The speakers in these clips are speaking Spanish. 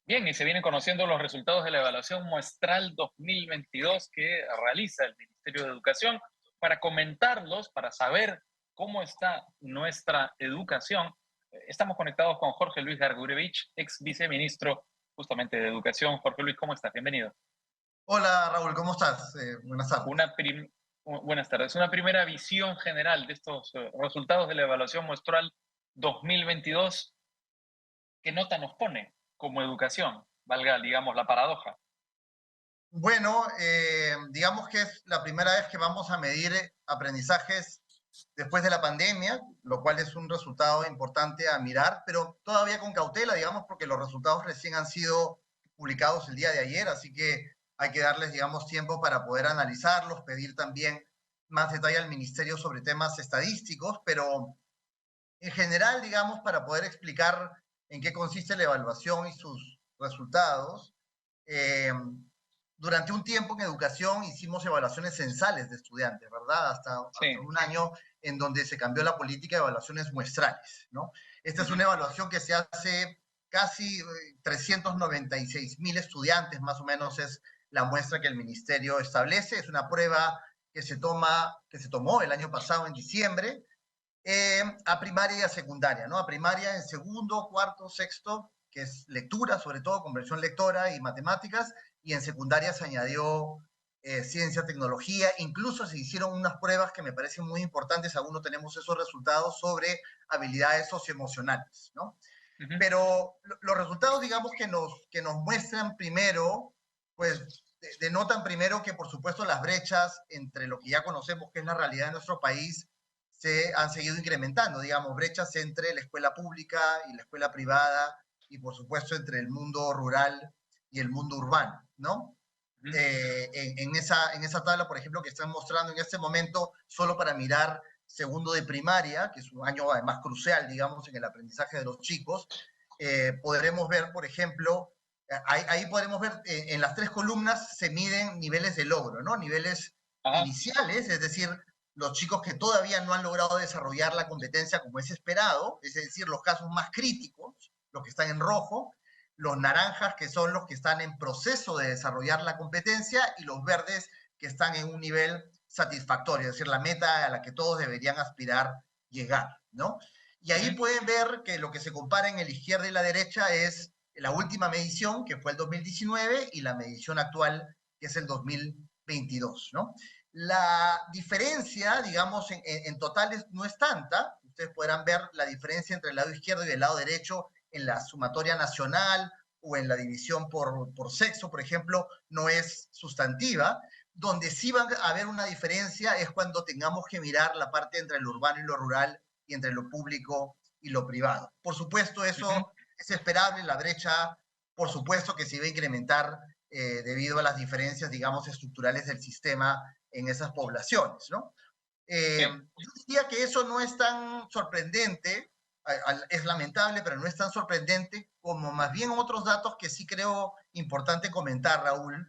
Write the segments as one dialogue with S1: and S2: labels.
S1: Bien, y se vienen conociendo los resultados de la evaluación muestral 2022 que realiza el Ministerio de Educación. Para comentarlos, para saber cómo está nuestra educación, estamos conectados con Jorge Luis Gargurevich, ex viceministro justamente de Educación. Jorge Luis, ¿cómo estás? Bienvenido.
S2: Hola Raúl, ¿cómo estás? Buenas tardes.
S1: Una prim- Buenas tardes. Una primera visión general de estos resultados de la evaluación muestral 2022. ¿Qué nota nos pone como educación? Valga, digamos, la paradoja.
S2: Bueno, digamos que es la primera vez que vamos a medir aprendizajes después de la pandemia, lo cual es un resultado importante a mirar, pero todavía con cautela, digamos, porque los resultados recién han sido publicados el día de ayer, así que hay que darles, digamos, tiempo para poder analizarlos, pedir también más detalle al ministerio sobre temas estadísticos, pero en general, digamos, para poder explicar en qué consiste la evaluación y sus resultados, eh, durante un tiempo en educación hicimos evaluaciones censales de estudiantes, ¿verdad? Hasta
S1: Sí.
S2: un año en donde se cambió la política de evaluaciones muestrales, ¿no? Esta es
S1: Ujú.
S2: una evaluación que se hace casi 396,000 estudiantes, más o menos es la muestra que el ministerio establece. Es una prueba que se tomó el año pasado en diciembre, a primaria y a secundaria, ¿no? A primaria en segundo, cuarto, sexto, que es lectura, sobre todo comprensión lectora y matemáticas, y en secundaria se añadió ciencia, tecnología, incluso se hicieron unas pruebas que me parecen muy importantes, aún no tenemos esos resultados sobre habilidades socioemocionales, ¿no?
S1: Ujú.
S2: Pero los resultados, digamos, que nos muestran primero, pues denotan primero que, por supuesto, las brechas entre lo que ya conocemos que es la realidad de nuestro país se han seguido incrementando, digamos, brechas entre la escuela pública y la escuela privada y, por supuesto, entre el mundo rural y el mundo urbano, ¿no?
S1: Ujú.
S2: En esa tabla, por ejemplo, que están mostrando en este momento, solo para mirar segundo de primaria, que es un año además crucial, digamos, en el aprendizaje de los chicos, podremos ver, por ejemplo, ahí podremos ver en las tres columnas se miden niveles de logro, ¿no? Niveles
S1: Ajá.
S2: iniciales, es decir, los chicos que todavía no han logrado desarrollar la competencia como es esperado, es decir, los casos más críticos, los que están en rojo, los naranjas, que son los que están en proceso de desarrollar la competencia, y los verdes, que están en un nivel satisfactorio, es decir, la meta a la que todos deberían aspirar llegar, ¿no? Y ahí
S1: Ujú.
S2: pueden ver que lo que se compara en la izquierda y la derecha es la última medición, que fue el 2019, y la medición actual, que es el 2022, ¿no? La diferencia, digamos, en totales no es tanta. Ustedes podrán ver la diferencia entre el lado izquierdo y el lado derecho en la sumatoria nacional o en la división por sexo, por ejemplo, no es sustantiva. Donde sí va a haber una diferencia es cuando tengamos que mirar la parte entre lo urbano y lo rural y entre lo público y lo privado. Por supuesto,
S1: Ujú.
S2: eso es esperable, la brecha, por supuesto que se va a incrementar debido a las diferencias, digamos, estructurales del sistema en esas poblaciones, ¿no?
S1: Sí.
S2: Yo diría que eso no es tan sorprendente, es lamentable, pero no es tan sorprendente como más bien otros datos que sí creo importante comentar, Raúl,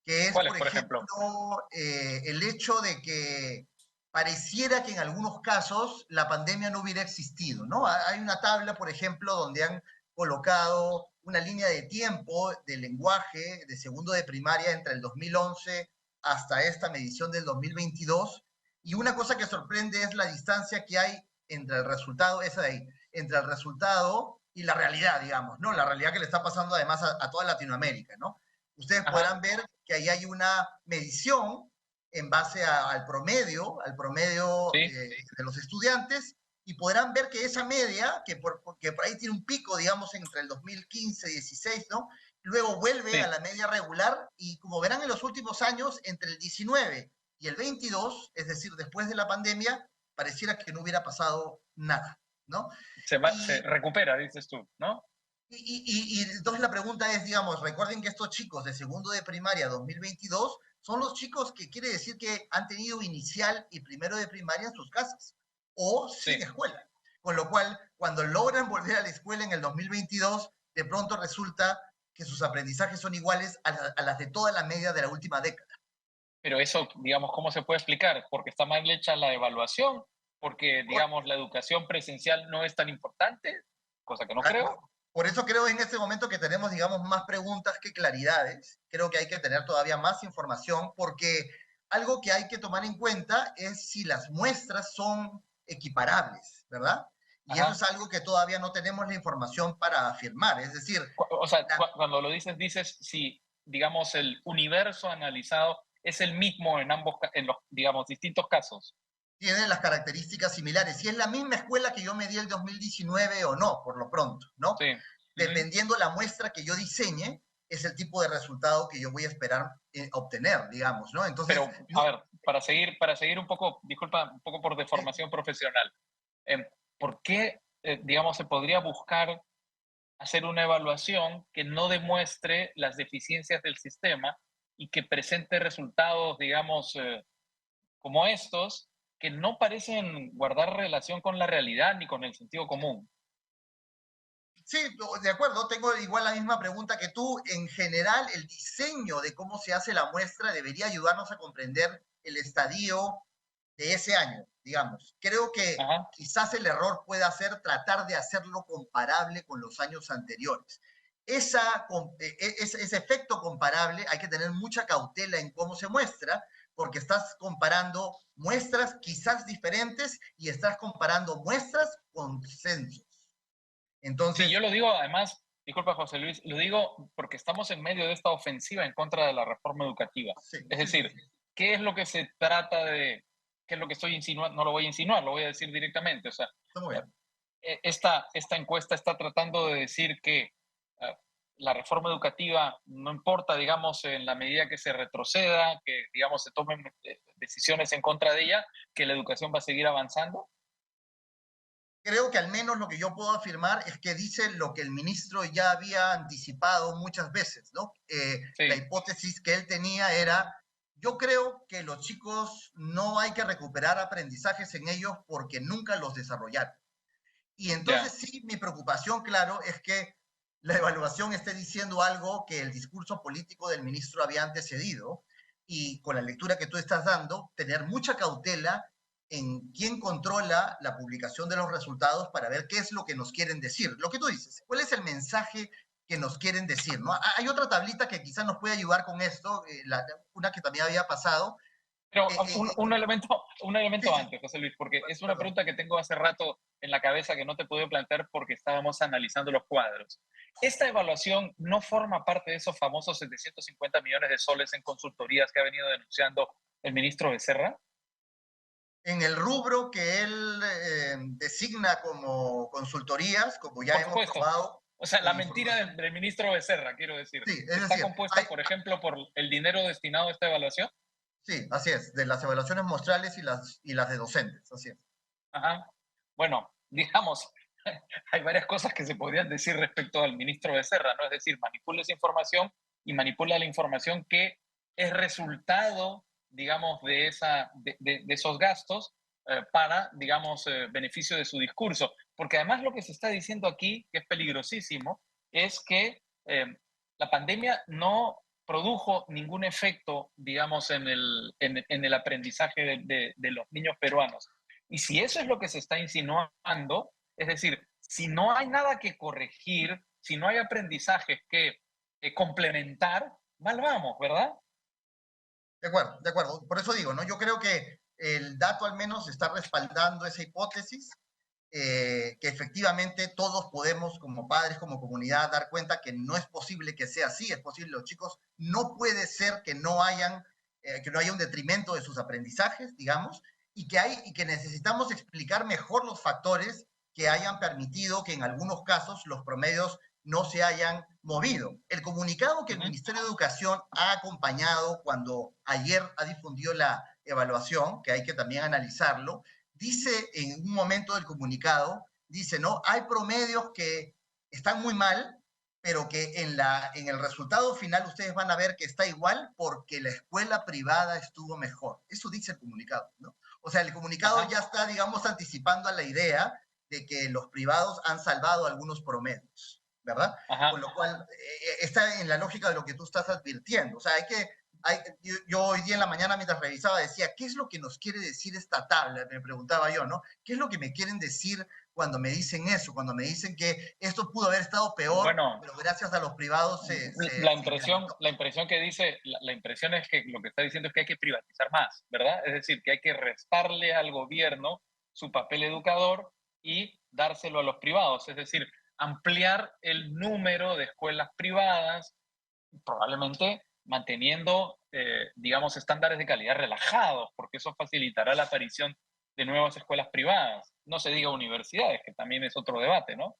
S2: que es,
S1: ¿Cuáles,
S2: por
S1: por ejemplo?
S2: ejemplo, el hecho de que pareciera que en algunos casos la pandemia no hubiera existido, ¿no? Hay una tabla, por ejemplo, donde han colocado una línea de tiempo del lenguaje de segundo de primaria entre el 2011 hasta esta medición del 2022, y una cosa que sorprende es la distancia que hay entre el resultado, esa de ahí, entre el resultado y la realidad, digamos, ¿no? La realidad que le está pasando además a toda Latinoamérica, ¿no? Ustedes
S1: Ajá.
S2: podrán ver que ahí hay una medición en base al promedio
S1: Sí.
S2: de los estudiantes, y podrán ver que esa media, que por ahí tiene un pico, digamos, entre el 2015 y 16, ¿no? Luego vuelve a
S1: Sí.
S2: la media regular, y como verán en los últimos años, entre el 19 y el 22, es decir, después de la pandemia, pareciera que no hubiera pasado nada, ¿no?
S1: Se
S2: Y
S1: recupera, dices tú, ¿no?
S2: y entonces la pregunta es, digamos, recuerden que estos chicos de segundo de primaria 2022 son los chicos que quiere decir que han tenido inicial y primero de primaria en sus casas o sin
S1: Sí.
S2: escuela. Con lo cual, cuando logran volver a la escuela en el 2022, de pronto resulta que sus aprendizajes son iguales a las de toda la media de la última década.
S1: Pero eso, digamos, ¿cómo se puede explicar? ¿Porque está mal hecha la evaluación? ¿Porque,
S2: Cor-
S1: digamos, la educación presencial no es tan importante? Cosa que no creo.
S2: Por eso creo en este momento que tenemos, digamos, más preguntas que claridades. Creo que hay que tener todavía más información porque algo que hay que tomar en cuenta es si las muestras son equiparables, ¿verdad? Y eso es
S1: Ajá.
S2: algo que todavía no tenemos la información para afirmar. Es decir,
S1: O sea,
S2: la,
S1: cuando lo dices si, digamos, el universo analizado es el mismo en ambos, en los, digamos, distintos casos.
S2: tienen las características similares. Si es la misma escuela que yo me di el 2019 o no, por lo pronto, ¿no?
S1: Sí. Ujú.
S2: Dependiendo la muestra que yo diseñe, es el tipo de resultado que yo voy a esperar obtener, digamos, ¿no? Entonces,
S1: Pero,
S2: no,
S1: a ver, para seguir un poco, disculpa, un poco por
S2: sí,
S1: deformación profesional, ¿por qué, digamos, se podría buscar hacer una evaluación que no demuestre las deficiencias del sistema y que presente resultados, digamos, como estos, que no parecen guardar relación con la realidad ni con el sentido común?
S2: sí, de acuerdo, tengo igual la misma pregunta que tú. En general, el diseño de cómo se hace la muestra debería ayudarnos a comprender el estadio de ese año, digamos. Creo que
S1: Ajá.
S2: quizás el error pueda ser tratar de hacerlo comparable con los años anteriores. Ese efecto comparable hay que tener mucha cautela en cómo se muestra, porque estás comparando muestras quizás diferentes y estás comparando muestras con censos.
S1: Sí,
S2: Entonces,
S1: yo lo digo además, disculpa José Luis, lo digo porque estamos en medio de esta ofensiva en contra de la reforma educativa.
S2: sí,
S1: Es
S2: sí, sí,
S1: decir,
S2: sí.
S1: ¿qué es lo que se trata de, qué es lo que estoy insinuando? No lo voy a insinuar, lo voy a decir directamente. O sea,
S2: Está muy
S1: eh,
S2: bien.
S1: esta encuesta está tratando de decir que la reforma educativa no importa, digamos, en la medida que se retroceda, que, digamos, se tomen decisiones en contra de ella, que la educación va a seguir avanzando.
S2: Creo que al menos lo que yo puedo afirmar es que dice lo que el ministro ya había anticipado muchas veces, ¿no? La
S1: Sí,
S2: hipótesis que él tenía era, yo creo que los chicos no hay que recuperar aprendizajes en ellos porque nunca los desarrollaron. Y entonces
S1: ya.
S2: sí, mi preocupación, claro, es que la evaluación esté diciendo algo que el discurso político del ministro había antecedido y con la lectura que tú estás dando, tener mucha cautela en quién controla la publicación de los resultados para ver qué es lo que nos quieren decir. Lo que tú dices, ¿cuál es el mensaje que nos quieren decir? ¿No? Hay otra tablita que quizás nos puede ayudar con esto, una que también había pasado.
S1: Pero
S2: Eh, eh,
S1: un
S2: sí,
S1: elemento
S2: sí,
S1: antes, José Luis, porque es una
S2: perdón.
S1: pregunta que tengo hace rato en la cabeza que no te pude plantear porque estábamos analizando los cuadros. ¿Esta evaluación no forma parte de esos famosos 750 millones de soles en consultorías que ha venido denunciando el ministro Becerra?
S2: En el rubro que él designa como consultorías, como ya
S1: Por
S2: hemos
S1: supuesto.
S2: probado
S1: O sea, la
S2: con
S1: mentira
S2: información.
S1: del ministro Becerra, quiero decir,
S2: Sí, es
S1: ¿está
S2: decir,
S1: compuesta, por ejemplo, por el dinero destinado a esta evaluación?
S2: sí, así es, de las evaluaciones muestrales y las de docentes, así es.
S1: Ajá. Bueno, digamos, hay varias cosas que se podrían decir respecto al ministro Becerra, ¿no? Es decir, manipula esa información y manipula la información que es resultado, digamos, de esos gastos para, digamos, beneficio de su discurso. Porque además lo que se está diciendo aquí, que es peligrosísimo, es que la pandemia no produjo ningún efecto, digamos, en el aprendizaje de los niños peruanos. Y si eso es lo que se está insinuando, es decir, si no hay nada que corregir, si no hay aprendizajes que complementar, mal vamos, ¿verdad?
S2: De acuerdo, de acuerdo. Por eso digo, ¿no? Yo creo que el dato al menos está respaldando esa hipótesis, que efectivamente todos podemos, como padres, como comunidad, dar cuenta que no es posible que sea así, es posible, los chicos, no puede ser que no haya un detrimento de sus aprendizajes, digamos, y que necesitamos explicar mejor los factores que hayan permitido que en algunos casos los promedios no se hayan movido. El comunicado que
S1: Uh
S2: el
S1: -huh.
S2: Ministerio de Educación ha acompañado cuando ayer ha difundido la evaluación, que hay que también analizarlo, dice en un momento del comunicado, dice, ¿no? Hay promedios que están muy mal, pero que en el resultado final ustedes van a ver que está igual porque la escuela privada estuvo mejor. Eso dice el comunicado, ¿no? O sea, el comunicado
S1: Ajá,
S2: ya está, digamos, anticipando a la idea de que los privados han salvado algunos promedios, ¿verdad? Con
S1: ajá.
S2: lo cual está en la lógica de lo que tú estás advirtiendo. O sea, hay que yo hoy día en la mañana mientras revisaba decía, ¿qué es lo que nos quiere decir esta tabla? Me preguntaba yo, ¿no? ¿Qué es lo que me quieren decir cuando me dicen eso? Cuando me dicen que esto pudo haber estado peor,
S1: Bueno,
S2: pero gracias a los privados se incrementó.
S1: la impresión que dice, la impresión es que lo que está diciendo es que hay que privatizar más, ¿verdad? Es decir, que hay que restarle al gobierno su papel educador y dárselo a los privados, es decir, ampliar el número de escuelas privadas, probablemente manteniendo, digamos, estándares de calidad relajados, porque eso facilitará la aparición de nuevas escuelas privadas. No se diga universidades, que también es otro debate, ¿no?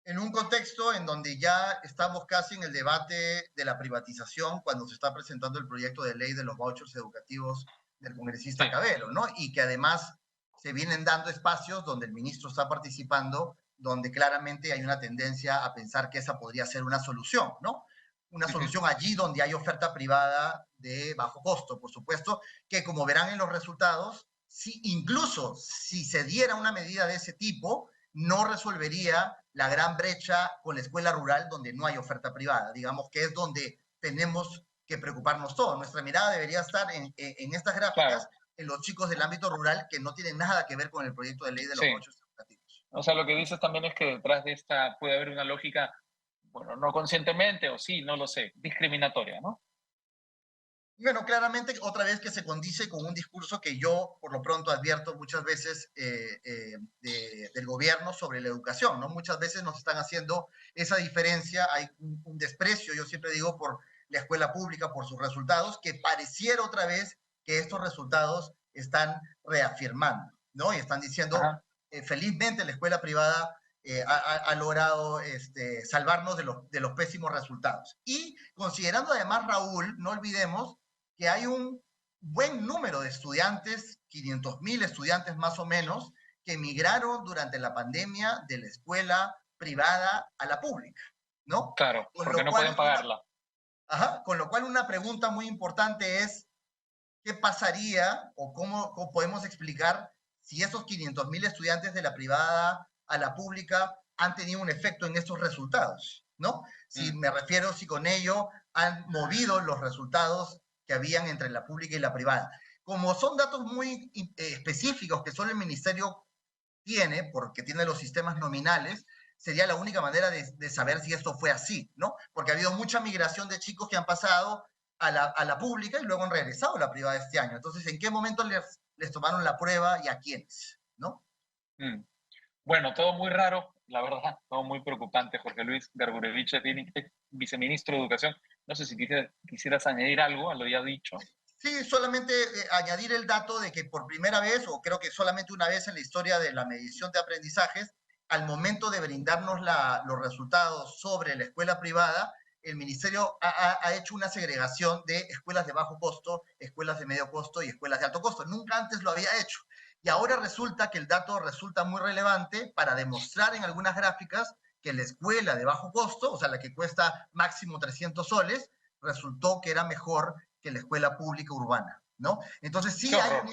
S2: En un contexto en donde ya estamos casi en el debate de la privatización, cuando se está presentando el proyecto de ley de los vouchers educativos del congresista
S1: Sí,
S2: Cabello, ¿no? Y que además se vienen dando espacios donde el ministro está participando, donde claramente hay una tendencia a pensar que esa podría ser una solución, ¿no? Una
S1: ujú,
S2: solución allí donde hay oferta privada de bajo costo, por supuesto, que como verán en los resultados, si, incluso si se diera una medida de ese tipo, no resolvería la gran brecha con la escuela rural donde no hay oferta privada. Digamos que es donde tenemos que preocuparnos todos. Nuestra mirada debería estar en estas gráficas,
S1: claro,
S2: en los chicos del ámbito rural que no tienen nada que ver con el proyecto de ley de los
S1: sí.
S2: vouchers educativos.
S1: O sea, lo que dices también es que detrás de esta puede haber una lógica, bueno, no conscientemente o sí, no lo sé, discriminatoria, ¿no?
S2: Bueno, claramente otra vez que se condice con un discurso que yo por lo pronto advierto muchas veces del gobierno sobre la educación, ¿no? Muchas veces nos están haciendo esa diferencia, hay un desprecio, yo siempre digo, por la escuela pública, por sus resultados, que pareciera otra vez que estos resultados están reafirmando, ¿no? Y están diciendo,
S1: Ajá,
S2: felizmente la escuela privada ha logrado salvarnos de los pésimos resultados. Y considerando además, Raúl, no olvidemos que hay un buen número de estudiantes, 500.000 estudiantes más o menos, que emigraron durante la pandemia de la escuela privada a la pública, ¿no?
S1: claro,
S2: Con
S1: porque
S2: lo
S1: no
S2: cual
S1: pueden pagarla.
S2: con lo cual una pregunta muy importante es, ¿qué pasaría o cómo podemos explicar si esos 500.000 estudiantes de la privada a la pública han tenido un efecto en estos resultados? ¿No? Si
S1: Mm,
S2: me refiero, si con ello han movido los resultados que habían entre la pública y la privada. Como son datos muy específicos que solo el ministerio tiene, porque tiene los sistemas nominales, sería la única manera de saber si esto fue así, ¿no? Porque ha habido mucha migración de chicos que han pasado a la pública y luego han regresado a la privada este año. Entonces, ¿en qué momento les tomaron la prueba y a quiénes? ¿No?
S1: mm. Bueno, todo muy raro, la verdad, todo muy preocupante. Jorge Luis Gargurevich es viceministro de Educación. No sé si quisieras añadir algo a lo ya dicho.
S2: Sí, solamente añadir el dato de que por primera vez, o creo que solamente una vez en la historia de la medición de aprendizajes, al momento de brindarnos los resultados sobre la escuela privada, el ministerio ha hecho una segregación de escuelas de bajo costo, escuelas de medio costo y escuelas de alto costo. Nunca antes lo había hecho. Y ahora resulta que el dato resulta muy relevante para demostrar en algunas gráficas que la escuela de bajo costo, o sea, la que cuesta máximo 300 soles, resultó que era mejor que la escuela pública urbana, ¿no? Entonces
S1: Qué
S2: sí
S1: horror, de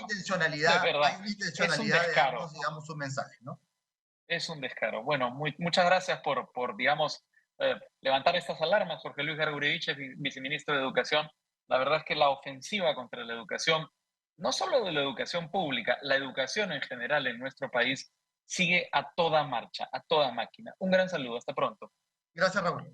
S2: hay
S1: verdad.
S2: una
S1: Es un
S2: intencionalidad de
S1: descaro,
S2: darnos, digamos, un mensaje, ¿no?
S1: es un descaro. Bueno, muchas gracias digamos, levantar estas alarmas, Jorge Luis Gargurevich, viceministro de Educación. La verdad es que la ofensiva contra la educación, no solo de la educación pública, la educación en general en nuestro país sigue a toda marcha, a toda máquina. Un gran saludo, hasta pronto.
S2: Gracias, Raúl.